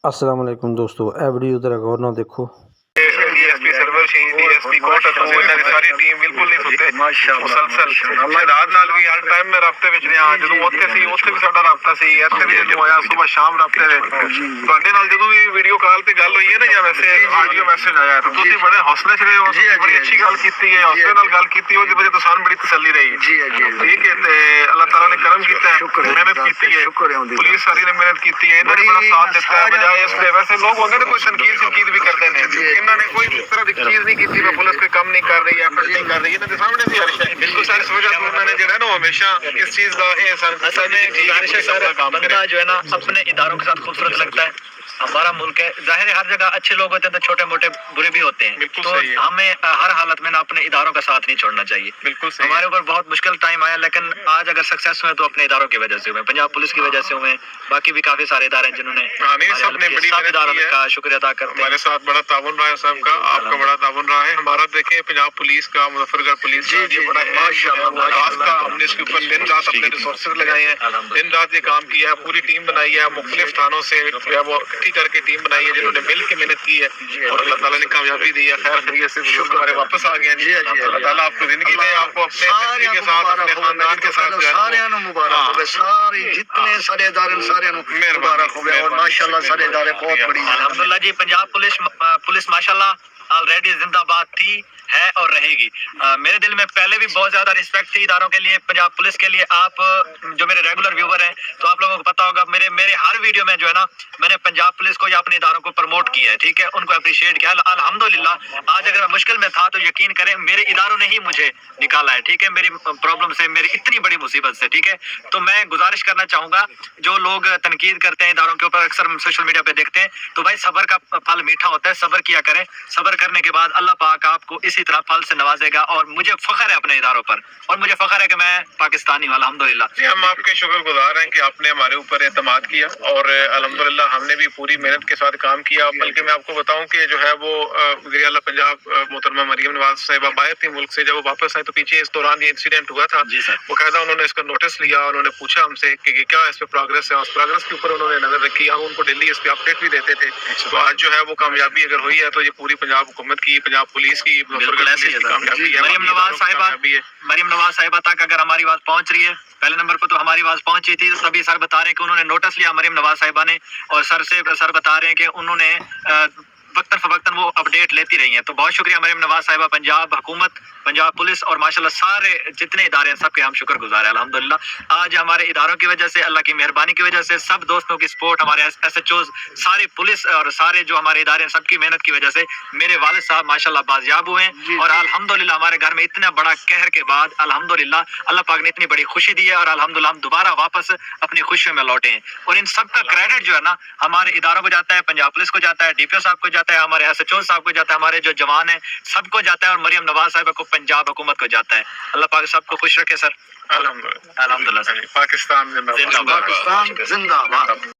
अस्सलाम वालेकुम दोस्तों, ਇਹ ਵੀਡੀਓ ਜ਼ਰਾ ਗੌਰ ਨਾਲ ਦੇਖੋ। ਡੀਐਸਪੀ ਸਰਵਰ ਸ਼ਹੀਦ ਡੀਐਸਪੀ ਕੋਟ ਤੁਸੀਂ ਇਹਨਾਂ ਦੀ ਸਾਰੀ ਟੀਮ ਬਿਲਕੁਲ ਨਹੀਂ ਸੁੱਤੇ ਮੁਸਲਸਲ ਰਾਤ ਨਾਲ ਵੀ ਹਰ ਟਾਈਮ ਮੈਂ ਰਾਬਤੇ ਵਿੱਚ ਰਿਹਾ ਜਦੋਂ ਉੱਥੇ ਸੀ ਉੱਥੇ ਵੀ ਸਾਡਾ ਰਾਬਤਾ ਸੀ ਇੱਥੇ ਵੀ ਜਦੋਂ ਹੋਇਆ ਸਵੇਰ ਸ਼ਾਮ ਰਾਬਤੇ ਵਿੱਚ ਤੁਹਾਡੇ ਨਾਲ ਜਦੋਂ ਵੀ ਵੀਡੀਓ ਕਾਲ ਤੇ ਗੱਲ ਹੋਈ ਹੈ ਨਾ ਜਾਂ ਵੈਸੇ ਆਡੀਓ ਮੈਸੇਜ ਆਇਆ ਤਾਂ ਤੁਸੀਂ ਬੜੇ ਹੌਸਲੇ 'ਚ ਰਹੇ ਹੋ ਬੜੀ ਅੱਛੀ ਗੱਲ ਕੀਤੀ ਹੈ ਹੌਸਲੇ ਨਾਲ ਗੱਲ ਕੀਤੀ ਉਹਦੀ ਵਜ੍ਹਾ ਤੋਂ ਸਾਨੂੰ ਬੜੀ ਤਸੱਲੀ ਰਹੀ ਠੀਕ ਹੈ ਤੇ ਅੱਲਾਹ ਤਾਲਾ ਨੇ ਕਰਮ ਕੀਤਾ ਹੈ ਮਿਹਨਤ ਕੀਤੀ ਹੈ ਪੁਲਿਸ ਸਾਰੀ ਨੇ ਮਿਹਨਤ ਕੀਤੀ ਹੈ ਇਹਨਾਂ ਨੇ ਬੜਾ ਸਾਥ ਦਿੱਤਾ ਹੈ ਬਜਾਏ ਇਸ ਦੇ ਵੈਸੇ ਲੋਕ ਹੁੰਦੇ ਨੇ ਕੋਈ ਤਨਕੀਦ ਵੀ ਕਰਦੇ ਨੇ ਇਹਨਾਂ ਨੇ ਕੋਈ ਇਸ ਤਰ੍ਹਾਂ ਦੀ ਚੀਜ਼ नहीं की थी पुलिस कोई कम नहीं कर रही है एफर्ट नहीं कर रही है सामने से हर शय बिल्कुल सारी वजह से उन्होंने जो है ना हमेशा इस चीज का बंदा जो है ना अपने इदारों के साथ खूबसूरत लगता है हमारा मुल्क है जाहिर है हर जगह अच्छे लोग होते हैं तो छोटे मोटे बुरे भी होते हैं तो हमें हर हालत में ना अपने इदारों का साथ नहीं छोड़ना चाहिए बिल्कुल हमारे ऊपर बहुत मुश्किल टाइम आया लेकिन आज अगर सक्सेस हुए तो अपने इदारों की वजह से हुए पंजाब पुलिस की वजह से हुए बाकी भी काफी सारे इदारे हैं जिन्होंने सब इदारों का शुक्रिया अदा करते हैं हमारे साथ बड़ा ताउन रहा है सबका आपका बड़ा ताउन रहा है हमारा देखें पंजाब पुलिस का मुजफ्फरगढ़ पुलिस का बड़ा माशाल्लाह हमने इसके ऊपर दिन रात अपने रिसोर्सेज लगाए हैं दिन रात ये काम किया है पूरी टीम बनाई है मुख्तलिफ थानों से वो करके टीम बनाई है जिन्होंने मिल के मेहनत की है और अल्लाह ताला ने कामयाबी दी है खैर खैरियत से शुक्र हमारे वापस आ गए जी अल्लाह ताला आपको जिंदगी दे आपको अपने फैमिली के साथ अपने खानदान के साथ सारे मुबारक हो सारे जितने सारे इदारे सारे मुबारक हो गए और माशाल्लाह सारे इदारे बहुत बड़ी अल्हम्दुलिल्लाह जी पंजाब पुलिस माशाल्लाह ऑलरेडी जिंदाबाद थी है और रहेगी मेरे दिल में पहले भी बहुत ज्यादा रिस्पेक्ट थी इदारों के लिए पंजाब पुलिस के लिए आप जो मेरे रेगुलर व्यूवर हैं तो आप लोगों को पता होगा मेरे हर वीडियो में जो है ना मैंने पंजाब पुलिस को या अपने इदारों को प्रमोट किया है ठीक है उनको अप्रिशिएट किया अल्हम्दुलिल्लाह आज अगर मैं मुश्किल में था तो यकीन करें मेरे इदारों ने ही मुझे निकाला है ठीक है मेरी प्रॉब्लम से मेरी इतनी बड़ी मुसीबत से ठीक है तो मैं गुजारिश करना चाहूंगा जो लोग तनकीद करते हैं इदारों के ऊपर अक्सर सोशल मीडिया पे देखते हैं तो भाई सब्र का फल मीठा होता है सब्र किया करें सब्र करने के बाद अल्लाह पाक आपको इसी तरह फल से नवाजेगा और मुझे फख्र है अपने इदारों पर और मुझे फख्र है कि मैं पाकिस्तानी हूं अल्हम्दुलिल्लाह हम आपके शुक्रगुजार हैं कि आपने हमारे ऊपर एतमाद किया और अल्हम्दुलिल्लाह हमने भी पूरी मेहनत के साथ काम किया बल्कि मैं आपको बताऊं कि जो है वो वज़ीर आला पंजाब मोहतरमा मरियम नवाज साहिबा बाहर थी मुल्क से जब वो वापस आए तो पीछे इस दौरान ये इंसिडेंट हुआ था बाकायदा उन्होंने इसका नोटिस लिया उन्होंने पूछा हमसे कि क्या इस पे प्रोग्रेस है उस प्रोग्रेस के ऊपर उन्होंने नजर रखी हम उनको डेली इस पे अपडेट भी देते थे तो आज जो है वो कामयाबी अगर हुई है तो ये पूरी पंजाब हुकूमत की पंजाब पुलिस की कामयाबी है मरियम नवाज साहिबा तक अगर हमारी बात पहुंच रही है पहले नंबर पर तो हमारी आवाज पहुंची थी तभी सर बता रहे हैं कि उन्होंने नोटिस लिया मरियम नवाज साहिबा ने और सर बता रहे हैं कि उन्होंने वक्तन फवक्तन वो अपडेट लेती रही हैं तो बहुत शुक्रिया मरियम नवाज साहिबा पंजाब हुकूमत पंजाब पुलिस और माशाल्लाह सारे जितने इदारे हैं सबके हम शुक्रगुजार हैं अल्हम्दुलिल्लाह आज हमारे इदारों की वजह से अल्लाह की मेहरबानी की वजह से सब दोस्तों की सपोर्ट हमारे SHOs सारे पुलिस और सारे जो हमारे इदारे हैं सबकी मेहनत की वजह से मेरे वालिद साहब माशाल्लाह बाजियाब हुए हैं और अल्हम्दुलिल्लाह हमारे घर में इतना बड़ा कहर के बाद अल्हम्दुलिल्लाह अल्लाह पाक ने इतनी बड़ी खुशी दी है और अल्हम्दुलिल्लाह हम दोबारा वापस अपनी खुशियों में लौटे हैं और इन सब का क्रेडिट जो है ना हमारे इदारों को जाता है पंजाब पुलिस को जाता है DPO साहब को जाता है हमारे SHO साहब को जाता है हमारे जो जवान है सबको जाता है और मरियम नवाज साहिबा को पंजाब हुकूमत को जाता है अल्लाह पाक सबको खुश रखे सर अल्हम्दुलिल्लाह पाकिस्तान जिंदाबाद